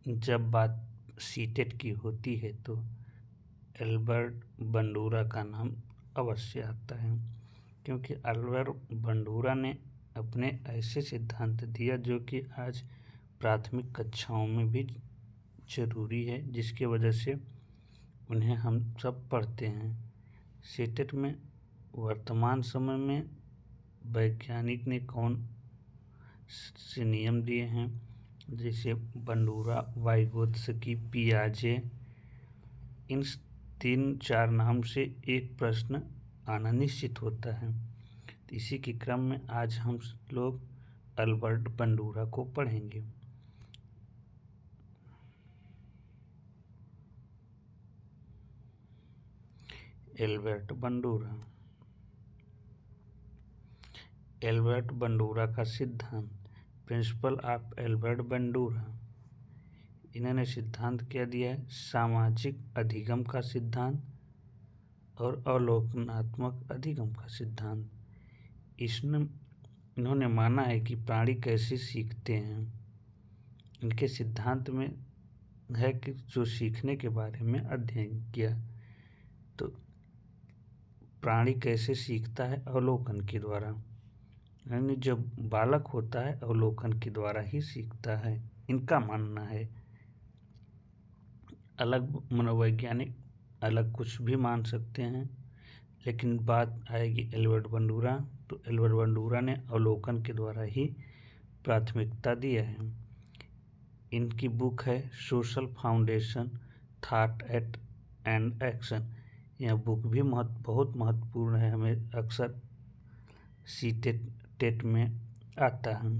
जब बात सीटेट की होती है तो एल्बर्ट बंडूरा का नाम अवश्य आता है, क्योंकि एल्बर्ट बंडूरा ने अपने ऐसे सिद्धांत दिया जो कि आज प्राथमिक कक्षाओं में भी ज़रूरी है, जिसकी वजह से उन्हें हम सब पढ़ते हैं। सीटेट में वर्तमान समय में वैज्ञानिक ने कौन से नियम दिए हैं, जैसे बंडूरा, वाइगोत्स्की, पियाजे, इन 3-4 नाम से एक प्रश्न आना निश्चित होता है। तो इसी के क्रम में आज हम लोग एल्बर्ट बंडूरा को पढ़ेंगे। Albert Bandura. एल्बर्ट बंडूरा का सिद्धांत, प्रिंसिपल ऑफ एल्बर्ट बंडूरा। इन्होंने सिद्धांत क्या दिया है? सामाजिक अधिगम का सिद्धांत और अवलोकनात्मक अधिगम का सिद्धांत। इन्होंने माना है कि प्राणी कैसे सीखते हैं। इनके सिद्धांत में है कि जो सीखने के बारे में अध्ययन किया, तो प्राणी कैसे सीखता है? अवलोकन के द्वारा, यानी जब बालक होता है अवलोकन के द्वारा ही सीखता है, इनका मानना है। अलग मनोवैज्ञानिक अलग कुछ भी मान सकते हैं, लेकिन बात आएगी एल्बर्ट बंडूरा, तो एल्बर्ट बंडूरा ने अवलोकन के द्वारा ही प्राथमिकता दिया है। इनकी बुक है social foundation, thought and action. यह बुक भी बहुत महत्वपूर्ण है, हमें अक्सर टेट में आता है।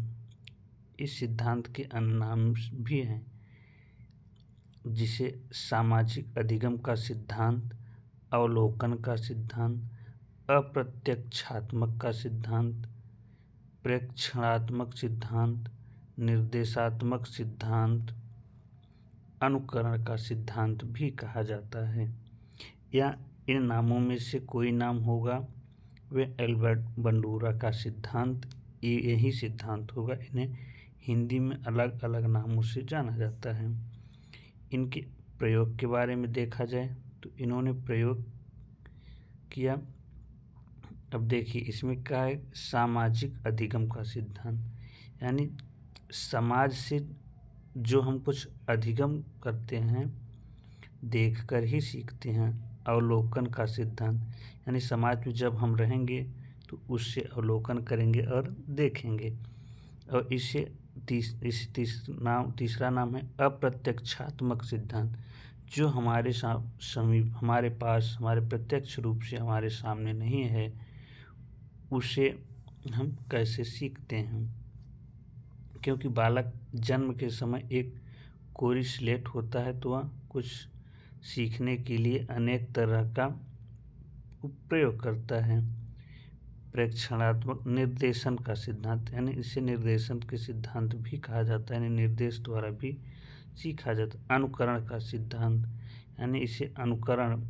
इस सिद्धांत के अन्य नाम भी हैं, जिसे सामाजिक अधिगम का सिद्धांत, अवलोकन का सिद्धांत, अप्रत्यक्षात्मक का सिद्धांत, प्रेक्षणात्मक सिद्धांत, निर्देशात्मक सिद्धांत, अनुकरण का सिद्धांत भी कहा जाता है। या इन नामों में से कोई नाम होगा, वे एल्बर्ट बंडूरा का सिद्धांत, यही सिद्धांत होगा। इन्हें हिंदी में अलग अलग नामों से जाना जाता है। इनके प्रयोग के बारे में देखा जाए तो इन्होंने प्रयोग किया, अब देखिए इसमें क्या है, सामाजिक अधिगम का सिद्धांत, यानी समाज से जो हम कुछ अधिगम करते हैं, देखकर ही सीखते हैं। अवलोकन का सिद्धांत, यानी समाज में जब हम रहेंगे तो उससे अवलोकन करेंगे और देखेंगे। और इसे तीसरा नाम है अप्रत्यक्षात्मक सिद्धांत, जो हमारे समीप, हमारे पास, हमारे प्रत्यक्ष रूप से हमारे सामने नहीं है, उसे हम कैसे सीखते हैं। क्योंकि बालक जन्म के समय एक कोरी स्लेट होता है, तो वह कुछ सीखने के लिए अनेक तरह का प्रयोग करता है। प्रेक्षणात्मक निर्देशन का सिद्धांत, यानी इसे निर्देशन के सिद्धांत भी कहा जाता है, यानी निर्देश द्वारा भी सीखा जाता है। अनुकरण का सिद्धांत, यानी इसे अनुकरण,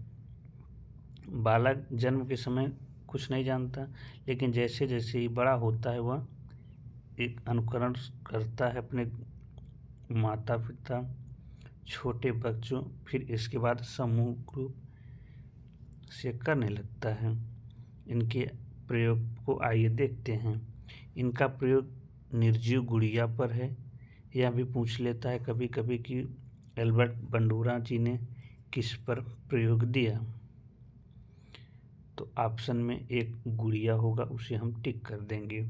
बालक जन्म के समय कुछ नहीं जानता, लेकिन जैसे जैसे ही बड़ा होता है वह एक अनुकरण करता है अपने माता पिता, छोटे बच्चों, फिर इसके बाद समूह ग्रुप से करने लगता है। इनके प्रयोग को आइए देखते हैं। इनका प्रयोग निर्जीव गुड़िया पर है। यह भी पूछ लेता है कभी कभी कि एल्बर्ट बंडूरा जी ने किस पर प्रयोग दिया, तो ऑप्शन में एक गुड़िया होगा, उसे हम टिक कर देंगे।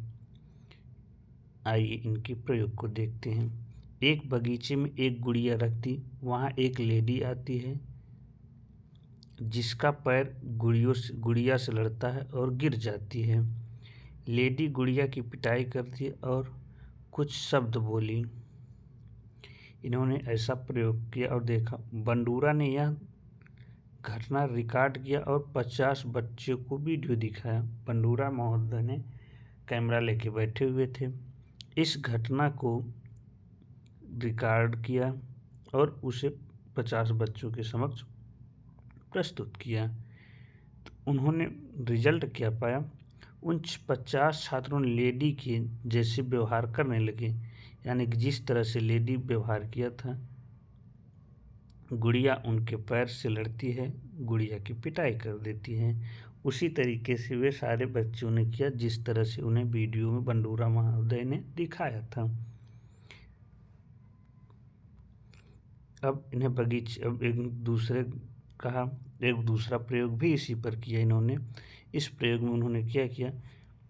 आइए इनके प्रयोग को देखते हैं। एक बगीचे में एक गुड़िया रख दी, वहाँ एक लेडी आती है जिसका पैर गुड़िया से लड़ता है और गिर जाती है। लेडी गुड़िया की पिटाई करती और कुछ शब्द बोली। इन्होंने ऐसा प्रयोग किया और देखा। बंडूरा ने यह घटना रिकॉर्ड किया और 50 बच्चों को वीडियो दिखाया। बंडूरा महोदय ने कैमरा लेके बैठे हुए थे, इस घटना को रिकॉर्ड किया और उसे 50 बच्चों के समक्ष प्रस्तुत किया। तो उन्होंने रिजल्ट क्या पाया, उन 50 छात्रों ने लेडी के जैसे व्यवहार करने लगे, यानी कि जिस तरह से लेडी व्यवहार किया था गुड़िया उनके पैर से लड़ती है, गुड़िया की पिटाई कर देती है। उसी तरीके से वे सारे बच्चों ने किया जिस तरह से उन्हें वीडियो में बंडूरा महोदय ने दिखाया था। अब एक दूसरा प्रयोग भी इसी पर किया इन्होंने। इस प्रयोग में उन्होंने क्या किया,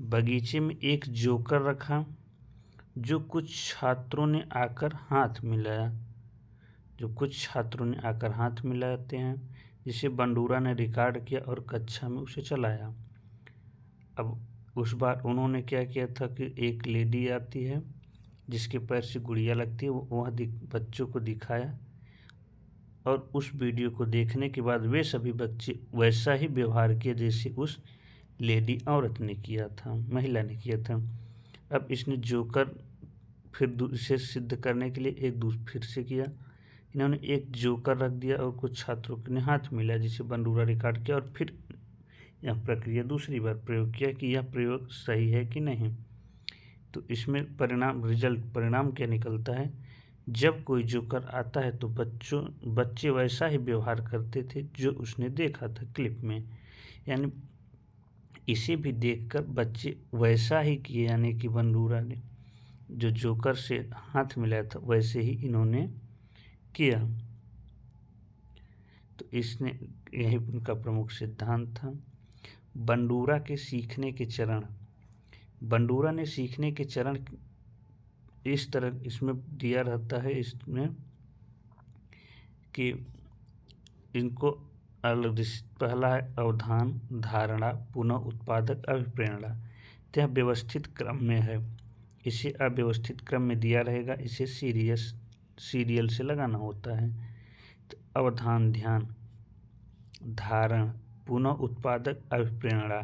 बगीचे में एक जोकर रखा जो कुछ छात्रों ने आकर हाथ मिलाते हैं, जिसे बंडूरा ने रिकॉर्ड किया और कक्षा में उसे चलाया। अब उस बार उन्होंने क्या किया था कि एक लेडी आती है जिसके पैर से गुड़िया लगती है, वह बच्चों को दिखाया और उस वीडियो को देखने के बाद वे सभी बच्चे वैसा ही व्यवहार किए जैसे उस महिला ने किया था। अब इसने जोकर फिर इसे सिद्ध करने के लिए फिर से किया। इन्होंने एक जोकर रख दिया और कुछ छात्रों ने हाथ मिलाया जिसे बंडूरा रिकॉर्ड किया और फिर यह प्रक्रिया दूसरी बार प्रयोग किया कि यह प्रयोग सही है कि नहीं। तो इसमें परिणाम क्या निकलता है, जब कोई जोकर आता है तो बच्चे वैसा ही व्यवहार करते थे जो उसने देखा था क्लिप में, यानी इसे भी देखकर बच्चे वैसा ही किए, यानी कि बंडूरा ने जो जोकर से हाथ मिलाया था वैसे ही इन्होंने किया। तो इसने यही उनका प्रमुख सिद्धांत था। बंडूरा ने सीखने के चरण इस तरह इसमें दिया रहता है इसमें कि इनको पहला है अवधान, धारणा, पुनः उत्पादक, अभिप्रेरणा। यह व्यवस्थित क्रम में है, इसे अव्यवस्थित क्रम में दिया रहेगा, इसे सीरियल से लगाना होता है। तो अवधान ध्यान, धारण, पुनः उत्पादक, अभिप्रेरणा।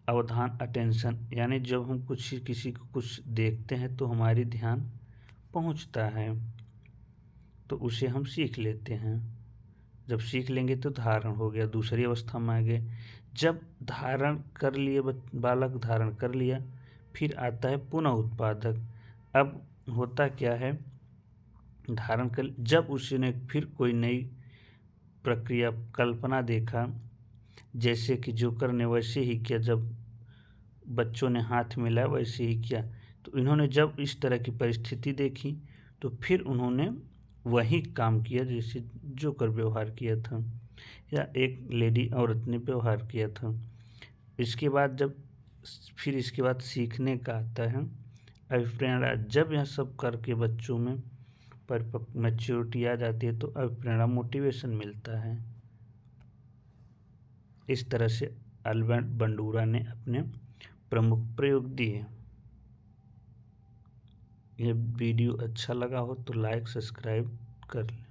अवधान अटेंशन, यानी जब हम किसी को कुछ देखते हैं तो हमारी ध्यान पहुंचता है तो उसे हम सीख लेते हैं। जब सीख लेंगे तो धारण हो गया, दूसरी अवस्था में आ गए। जब बालक धारण कर लिया, फिर आता है पुनः उत्पादक। अब होता क्या है, जब उसने फिर कोई नई प्रक्रिया कल्पना देखा, जैसे कि जोकर ने वैसे ही किया, जब बच्चों ने हाथ मिलाया वैसे ही किया, तो इन्होंने जब इस तरह की परिस्थिति देखी तो फिर उन्होंने वही काम किया जैसे जोकर व्यवहार किया था या एक औरत ने व्यवहार किया था। इसके बाद सीखने का आता है अभिप्रेरणा। जब यह सब करके बच्चों में मैच्योरिटी आ जाती है तो अभिप्रेरणा, मोटिवेशन मिलता है। इस तरह से अल्बर्ट बंडूरा ने अपने प्रमुख प्रयोग दिए। यह वीडियो अच्छा लगा हो तो लाइक सब्सक्राइब कर लें।